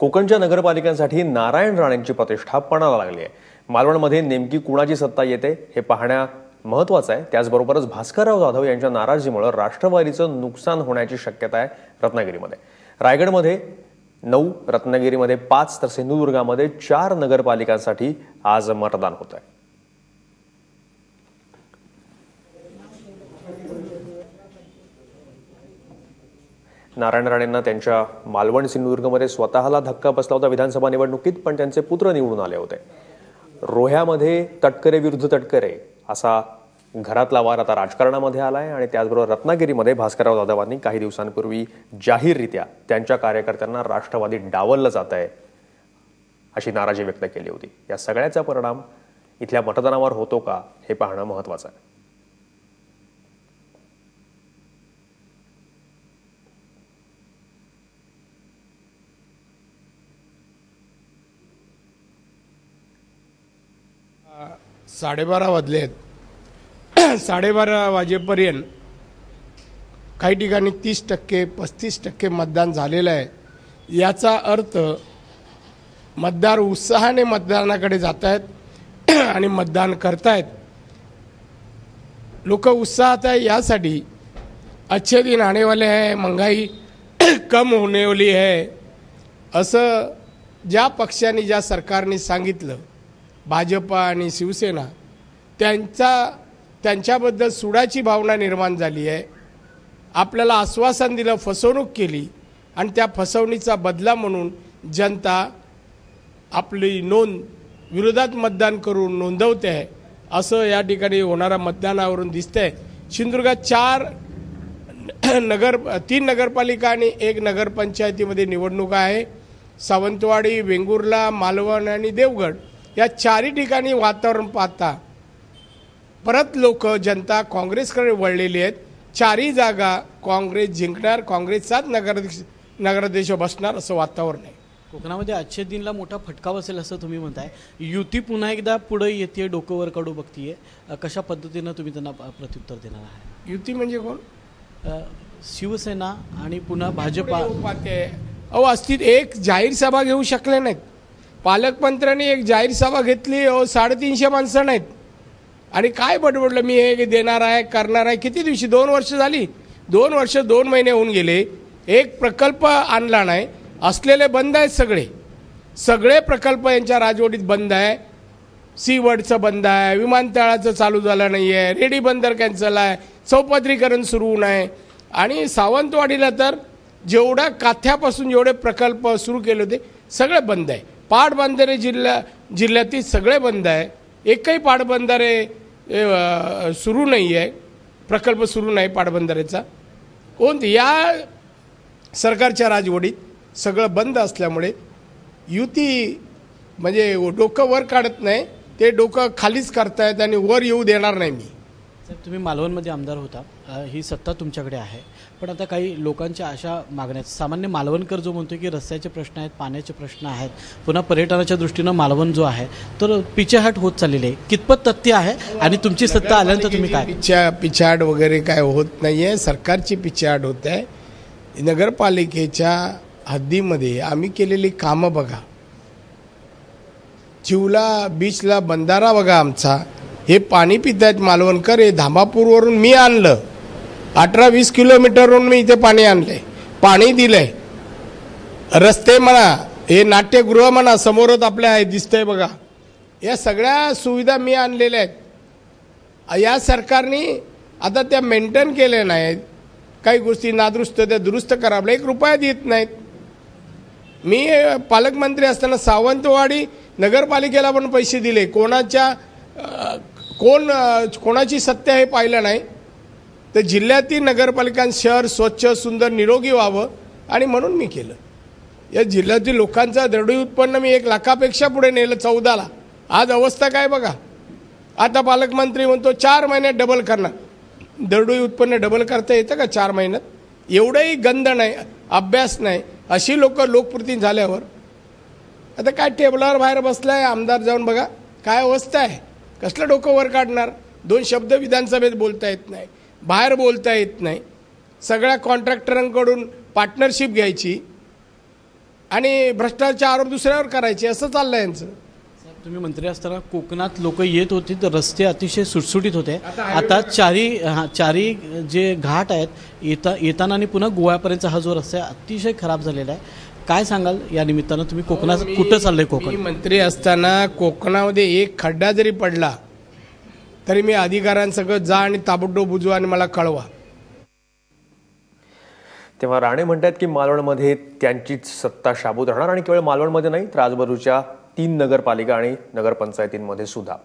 कोकणच्या नगरपालिकांसाठी नारायण राणेंची प्रतिष्ठा पणाला लागली आहे। मालवणमध्ये नेमकी कुणाची सत्ता येते हे पाहण्या महत्त्वाचं आहे। त्याचबरोबरच भास्करराव जाधव यांच्या नाराजीमुळे राष्ट्रवादीचं नुकसान होण्याची शक्यता आहे। रत्नागिरीमध्ये रायगडमध्ये 9, रत्नागिरीमध्ये 5 तर सिंधुदुर्गामध्ये 4 नगरपालिकांसाठी आज मतदान होत आहे। नारायण राणेंना त्यांच्या मालवण सिंधुदुर्गमध्ये स्वतःला धक्का बसला होता विधानसभा निवडणुकीत, पण त्यांचे पुत्र निवडून आले होते। रोह्यामध्ये तटकरे विरुद्ध तटकरे असा घरातला वार आता राजकारणामध्ये आलाय आणि त्याचबरोबर रत्नागिरीमध्ये भास्करराव जाधवांनी काही दिवसांपूर्वी जाहीररित्या त्यांच्या कार्यकर्त्यांना राष्ट्रवादी डावललं जात आहे अशी नाराजी व्यक्त केली होती। या सगळ्याचा परिणाम इथल्या मतदानावर होतो का हे पाहणं महत्त्वाचं आहे। साडेबारा वाजलेत। 12:30 वाजेपर्यंत काही ठिकाणी 30% 35% मतदान झालेलं आहे। याचा अर्थ मतदार उत्साहाने मतदानाकडे जात आहेत आणि मतदान करतायत। लोक उत्साहात आहे यासाठी अच्छे दिन आने वाले हैं, महंगाई कम होने वाली है असं ज्या पक्षाने ज्या सरकारने सांगितलं, भाजपा आणि शिवसेना, त्यांच्याबद्दल सुडाची भावना निर्माण झाली आहे। आपल्याला आश्वासन दिलं, फसवणूक केली आणि त्या फसवणीचा बदला म्हणून जनता आपली नोंद विरोधात मतदान करून नोंदवते आहे असं या ठिकाणी होणाऱ्या मतदानावरून दिसतंय। सिंधुदुर्गात 3 नगरपालिका आणि 1 नगरपंचायतीमध्ये निवडणूक आहे। सावंतवाडी, वेंगुर्ला, मालवण आणि देवगड या 4 ठिकाणी वातावरण पाहता परत लोक जनता काँग्रेसकडे वळलेली आहेत। 4 जागा काँग्रेस जिंकणार, काँग्रेस 7 नगराध्यक्ष बसणार असं वातावरण आहे। कोकणामध्ये आजच्या दिनला मोठा फटका बसेल असं तुम्ही म्हणताय। युती पुन्हा एकदा पुढे येते, डोकं वर काढू बघतीये, कशा पद्धतीनं तुम्ही त्यांना प्रत्युत्तर देणार आहे? युती म्हणजे कोण? शिवसेना आणि पुन्हा भाजपा। अस्थित एक जाहीर सभा घेऊ शकले नाहीत। पालकमंत्र्यांनी एक जाहीर सभा घेतली, 350 माणसं नाहीत आणि काय बडबडलं, मी हे देणार आहे, करणार आहे। किती दिवशी? 2 वर्ष झाली। 2 वर्ष 2 महिने होऊन गेले, एक प्रकल्प आणला नाही। असलेले बंद आहेत, सगळे प्रकल्प यांच्या राजवटीत बंद आहे। सीवर्डचं बंद आहे, विमानतळाचं चालू झालं नाही आहे, रेडी बंदर कॅन्सल आहे, चौपदरीकरण सुरू नाही आणि सावंतवाडीला तर जेवढा काथ्यापासून जेवढे प्रकल्प सुरू केले होते सगळे बंद आहे। पाटबंधारे जिल्ह्यातील सगळे बंद आहे। एकही पाटबंधारे सुरू नाही आहे, प्रकल्प सुरू नाही पाटबंधारेचा। कोणते या सरकारच्या राजवटीत सगळं बंद असल्यामुळे युती म्हणजे डोकं वर काढत नाही, ते डोकं खालीच करतायत आणि वर येऊ देणार नाही मी। साहेब, तुम्ही मालवणमध्ये आमदार होता, ही सत्ता तुमच्याकडे आहे, पण आता काही लोकांच्या अशा मागण्या, सामान्य मालवणकर जो म्हणतो की रस्त्याचे प्रश्न आहेत, पाण्याचे प्रश्न आहेत, पुन्हा पर्यटनाच्या दृष्टीनं मालवण जो आहे तर पिछेहाट होत चाललेली आहे, कितपत तथ्य आहे आणि तुमची सत्ता आल्यानंतर तुम्ही काय? पिछेहाट वगैरे काय होत नाहीये, सरकारची पिछेहाट होत आहे। नगरपालिकेच्या हद्दीमध्ये आम्ही केलेली कामं बघा, चिवला बीचला बंधारा बघा आमचा, हे पाणी पितायत मालवणकर। हे धामापूरवरून मी आणलं, 18-20 किलोमीटरवरून मी इथे पाणी आणलंय, पाणी दिलंय। रस्ते म्हणा, हे नाट्यगृह म्हणा, समोरच आपल्या आहे दिसतंय बघा, या सगळ्या सुविधा मी आणलेल्या आहेत। या सरकारने आता त्या मेंटेन केल्या नाहीत, काही गोष्टी नादुरुस्त त्या दुरुस्त करावं, 1 रुपया देत नाहीत। मी पालकमंत्री असताना सावंतवाडी नगरपालिकेला पण पैसे दिले, कोणाची सत्ता हे पाहिलं नाही। तर जिल्ह्यातील नगरपालिका शहर स्वच्छ सुंदर निरोगी व्हावं आणि म्हणून मी केलं। या जिल्ह्यातील लोकांचा दरडोई उत्पन्न मी 1 लाखापेक्षा पुढे नेलं 14ला। आज अवस्था काय बघा, आता पालकमंत्री म्हणतो 4 महिन्यात डबल करणार। दरडोई उत्पन्न डबल करता येतं का 4 महिन्यात? एवढंही गंध नाही, अभ्यास नाही, अशी लोकप्रतिनिधी झाल्यावर आता काय टेबलावर बाहेर बसलाय आमदार, जाऊन बघा काय अवस्था आहे। कसलं डोकं वर काढणार? 2 शब्द विधानसभेत बोलता येत नाही, बाहेर बोलता येत नाही। सगळ्या कॉन्ट्रॅक्टरांकडून पार्टनरशिप घ्यायची आणि भ्रष्टाचार आरोप दुसऱ्यावर करायचे, असं चाललंय यांचं. तुम्ही मंत्री असताना कोकणात लोक येत होती तर रस्ते अतिशय सुटसुटीत होते. आता चारी जे घाट आहेत येताना आणि पुन्हा गोव्यापर्यंतचा हा जो रस्ता आहे अतिशय खराब झालेला आहे. काय सांगाल या निमित्तानं? तुम्ही कोकणात कुठं चाललंय? मी कोकण मंत्री असताना कोकणामध्ये एक खड्डा जरी पडला तरी मी अधिकाऱ्यांसगळं जा आणि ताबडतोब बुजवा आणि मला कळवा. तेव्हा राणे म्हणतात की मालवणमध्ये त्यांचीच सत्ता शाबूत राहणार आणि केवळ मालवणमध्ये नाही तर आजूबाजूच्या 3 नगरपालिका आणि नगरपंचायतींमध्ये सुद्धा.